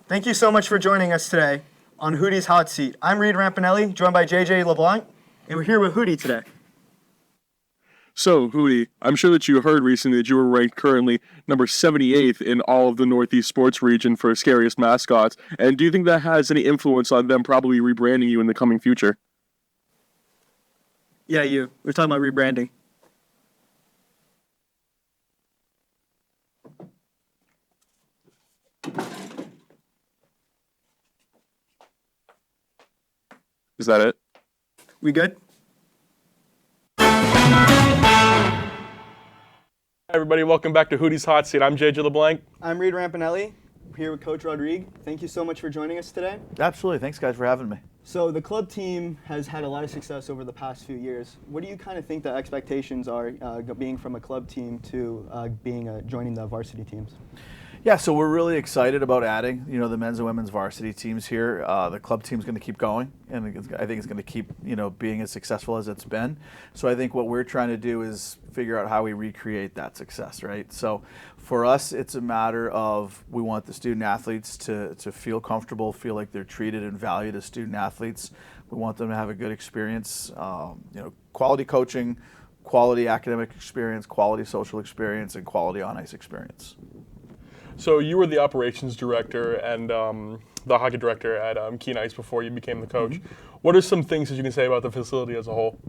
Thank you so much for joining us today on Hootie's Hot Seat. I'm Reed Rampinelli, joined by JJ LeBlanc, and we're here with Hootie today. So, Hootie, I'm sure that you heard recently that you were ranked currently number 78th in all of the Northeast sports region for scariest mascots. And do you think that has any influence on them probably rebranding you in the coming future? Yeah, you. We're talking about rebranding. Is that it? We good? Hi, everybody. Welcome back to Hootie's Hot Seat. I'm JJ LeBlanc. I'm Reed Rampinelli, here with Coach Rodrigue. Thank you so much for joining us today. Absolutely. Thanks, guys, for having me. So the club team has had a lot of success over the past few years. What do you kind of think the expectations are being from a club team to joining the varsity teams? Yeah, so we're really excited about adding, the men's and women's varsity teams here. The club team's going to keep going, and I think it's going to keep, being as successful as it's been. So I think what we're trying to do is figure out how we recreate that success, right? So for us, it's a matter of we want the student athletes to feel comfortable, feel like they're treated and valued as student athletes. We want them to have a good experience, quality coaching, quality academic experience, quality social experience, and quality on-ice experience. So you were the operations director and the hockey director at Keene Ice before you became the coach. Mm-hmm. What are some things that you can say about the facility as a whole?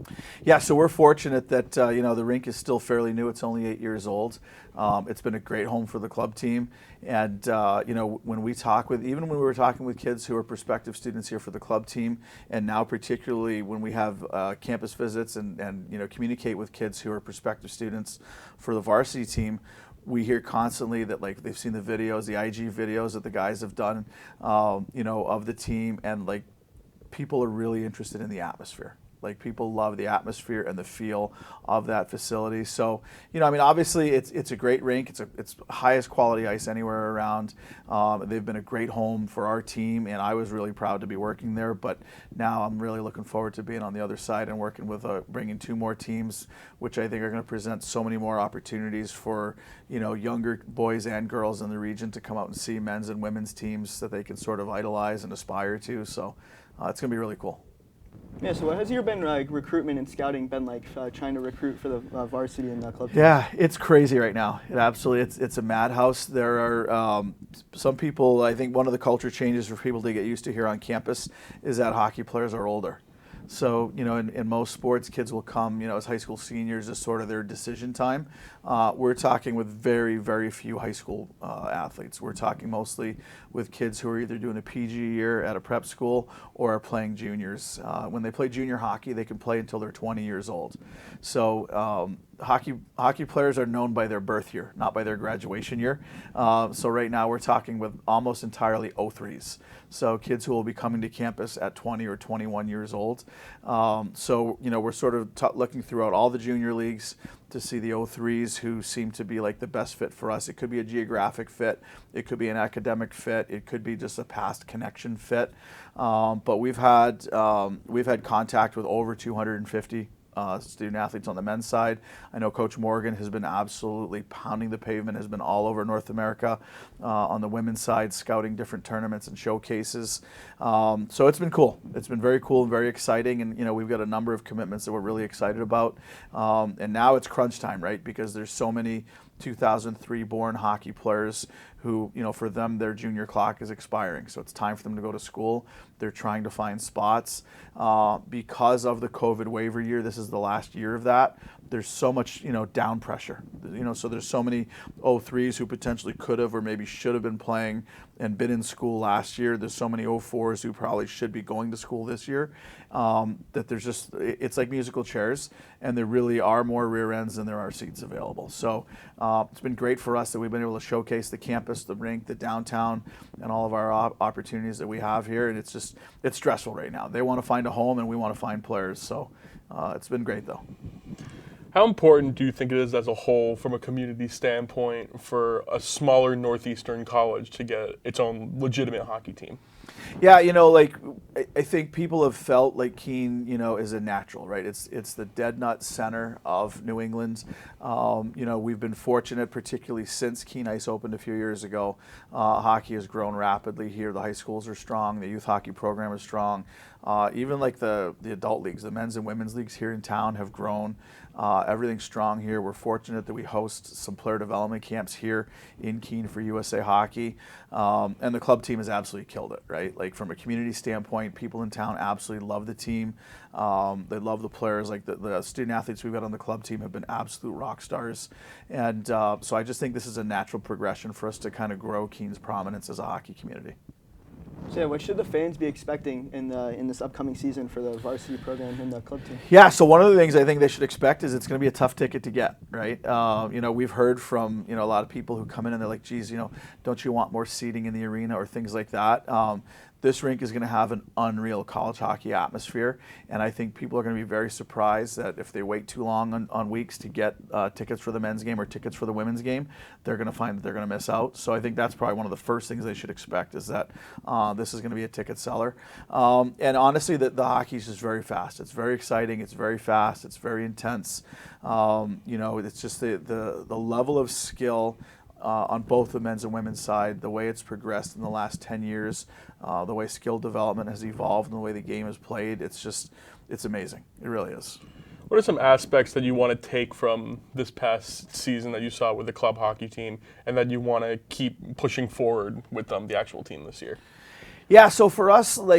Yeah, so we're fortunate that the rink is still fairly new. It's only 8 years old. It's been a great home for the club team. And when we were talking with kids who are prospective students here for the club team, and now particularly when we have campus visits and communicate with kids who are prospective students for the varsity team, we hear constantly that they've seen the videos, the IG videos that the guys have done, of the team, and people are really interested in the atmosphere. People love the atmosphere and the feel of that facility. So, obviously it's a great rink. It's highest quality ice anywhere around. They've been a great home for our team, and I was really proud to be working there. But now I'm really looking forward to being on the other side and working with bringing 2 more teams, which I think are going to present so many more opportunities for younger boys and girls in the region to come out and see men's and women's teams that they can sort of idolize and aspire to. So it's going to be really cool. Yeah, so what has your recruitment and scouting been like, trying to recruit for the varsity and the club team? Yeah, it's crazy right now. It's a madhouse. There are some people, I think one of the culture changes for people to get used to here on campus is that hockey players are older. So, in most sports, kids will come, as high school seniors as sort of their decision time. We're talking with very, very few high school athletes. We're talking mostly with kids who are either doing a PG year at a prep school or are playing juniors. When they play junior hockey, they can play until they're 20 years old. So hockey players are known by their birth year, not by their graduation year. So right now we're talking with almost entirely 03s. So kids who will be coming to campus at 20 or 21 years old. So we're sort of looking throughout all the junior leagues to see the 03s who seem to be the best fit for us. It could be a geographic fit, it could be an academic fit, it could be just a past connection fit. But we've had contact with over 250 student athletes on the men's side. I know Coach Morgan has been absolutely pounding the pavement, has been all over North America on the women's side, scouting different tournaments and showcases. So it's been cool. It's been very cool and very exciting, and we've got a number of commitments that we're really excited about. And now it's crunch time, right? Because there's so many 2003 born hockey players who, for them, their junior clock is expiring. So it's time for them to go to school. They're trying to find spots. Because of the COVID waiver year, this is the last year of that. There's so much, down pressure. So there's so many 03s who potentially could have or maybe should have been playing and been in school last year. There's so many 04s who probably should be going to school this year. That it's like musical chairs, and there really are more rear ends than there are seats available. So it's been great for us that we've been able to showcase the campus, the rink, the downtown, and all of our opportunities that we have here. And it's stressful right now. They want to find a home, and we want to find players. So it's been great, though. How important do you think it is as a whole from a community standpoint for a smaller Northeastern college to get its own legitimate hockey team? Yeah, like I think people have felt like Keene, is a natural, right? It's the dead nut center of New England. We've been fortunate, particularly since Keene Ice opened a few years ago. Hockey has grown rapidly here. The high schools are strong. The youth hockey program is strong. Even like the adult leagues, the men's and women's leagues here in town have grown. Everything's strong here. We're fortunate that we host some player development camps here in Keene for USA Hockey. And the club team has absolutely killed it, right? Like from a community standpoint, people in town absolutely love the team. They love the players. Like the student athletes we've got on the club team have been absolute rock stars. And so I just think this is a natural progression for us to kind of grow Keene's prominence as a hockey community. So yeah, what should the fans be expecting in this upcoming season for the varsity program and the club team? Yeah, so one of the things I think they should expect is it's going to be a tough ticket to get, right? We've heard from a lot of people who come in and they're like, geez, don't you want more seating in the arena or things like that? This rink is going to have an unreal college hockey atmosphere, and I think people are going to be very surprised that if they wait too long on weeks to get tickets for the men's game or tickets for the women's game, they're going to find that they're going to miss out. So I think that's probably one of the first things they should expect is that this is going to be a ticket seller. And honestly, the hockey is just very fast. It's very exciting. It's very fast. It's very intense. It's just the level of skill on both the men's and women's side, the way it's progressed in the last 10 years, the way skill development has evolved and the way the game is played, it's amazing. It really is. What are some aspects that you want to take from this past season that you saw with the club hockey team and that you want to keep pushing forward with the actual team this year? Yeah, so for us, we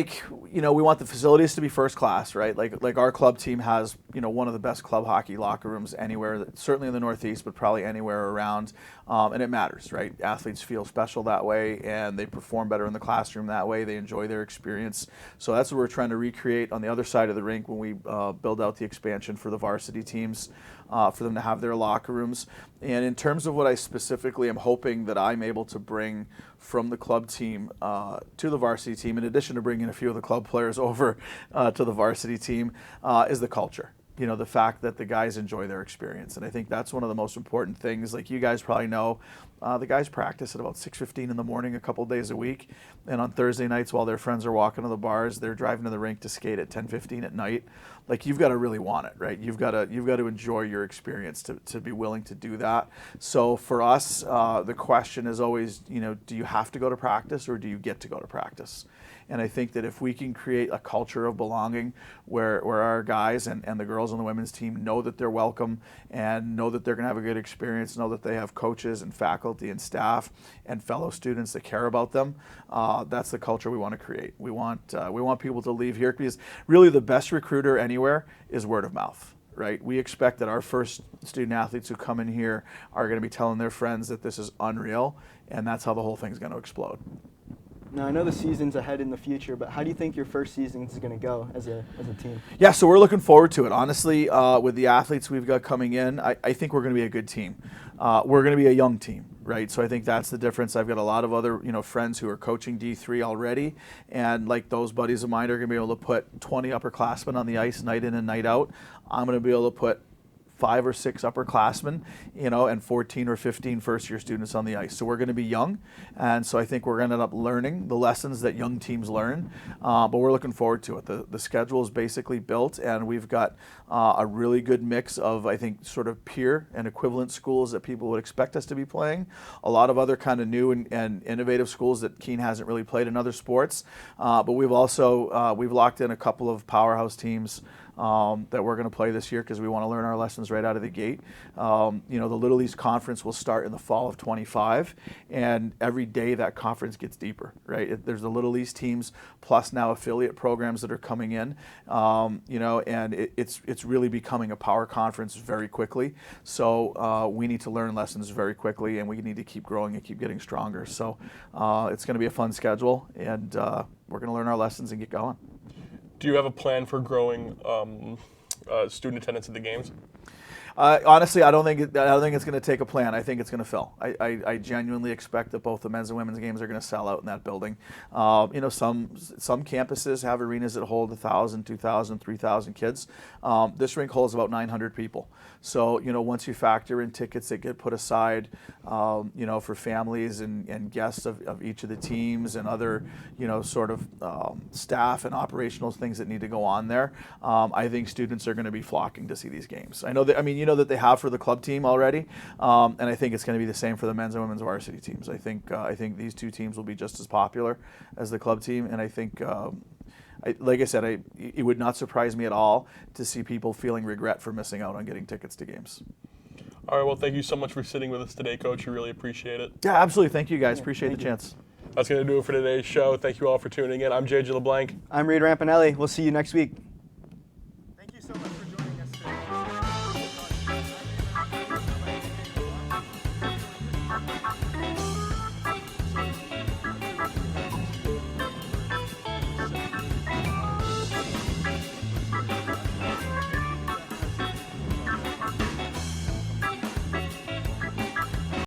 want the facilities to be first class, right? Like our club team has, one of the best club hockey locker rooms anywhere, certainly in the Northeast, but probably anywhere around. And it matters, right? Athletes feel special that way, and they perform better in the classroom that way. They enjoy their experience. So that's what we're trying to recreate on the other side of the rink when we build out the expansion for the varsity teams, for them to have their locker rooms. And in terms of what I specifically am hoping that I'm able to bring from the club team to the varsity team, in addition to bringing a few of the club players over to the varsity team, is the culture. The fact that the guys enjoy their experience. And I think that's one of the most important things. Like you guys probably know, the guys practice at about 6:15 in the morning a couple days a week. And on Thursday nights while their friends are walking to the bars, they're driving to the rink to skate at 10:15 at night. Like you've got to really want it, right? You've got to enjoy your experience to be willing to do that. So for us, the question is always, do you have to go to practice or do you get to go to practice? And I think that if we can create a culture of belonging where our guys and the girls on the women's team know that they're welcome and know that they're going to have a good experience, know that they have coaches and faculty and staff and fellow students that care about them, that's the culture we want to create. We want people to leave here because really the best recruiter anywhere is word of mouth. Right? We expect that our first student athletes who come in here are going to be telling their friends that this is unreal, and that's how the whole thing's going to explode. Now, I know the season's ahead in the future, but how do you think your first season is going to go as a team? Yeah, so we're looking forward to it. Honestly, with the athletes we've got coming in, I think we're going to be a good team. We're going to be a young team, right? So I think that's the difference. I've got a lot of other, friends who are coaching D3 already, and like those buddies of mine are going to be able to put 20 upperclassmen on the ice night in and night out. I'm going to be able to put 5 or 6 upperclassmen, and 14 or 15 first-year students on the ice. So we're going to be young, and so I think we're going to end up learning the lessons that young teams learn, but we're looking forward to it. The schedule is basically built, and we've got a really good mix of, I think, sort of peer and equivalent schools that people would expect us to be playing, a lot of other kind of new and innovative schools that Keene hasn't really played in other sports, but we've also we've locked in a couple of powerhouse teams that we're going to play this year because we want to learn our lessons right out of the gate. The Little East Conference will start in the fall of 25, and every day that conference gets deeper, right? There's the Little East teams plus now affiliate programs that are coming in, and it's really becoming a power conference very quickly. So we need to learn lessons very quickly, and we need to keep growing and keep getting stronger. So it's going to be a fun schedule, and we're going to learn our lessons and get going. Do you have a plan for growing student attendance at the games? Honestly, I don't think it's going to take a plan. I think it's going to fill. I genuinely expect that both the men's and women's games are going to sell out in that building. Some campuses have arenas that hold 1,000, 2,000, 3,000 kids. This rink holds about 900 people. So once you factor in tickets that get put aside, for families and guests of each of the teams and other sort of staff and operational things that need to go on there, I think students are going to be flocking to see these games. I know that that they have for the club team already, and I think it's going to be the same for the men's and women's varsity teams. I think these two teams will be just as popular as the club team, and I think. Like I said, it would not surprise me at all to see people feeling regret for missing out on getting tickets to games. All right, well, thank you so much for sitting with us today, Coach. We really appreciate it. Yeah, absolutely. Thank you, guys. Appreciate the chance. That's going to do it for today's show. Thank you all for tuning in. I'm JJ LeBlanc. I'm Reed Rampinelli. We'll see you next week.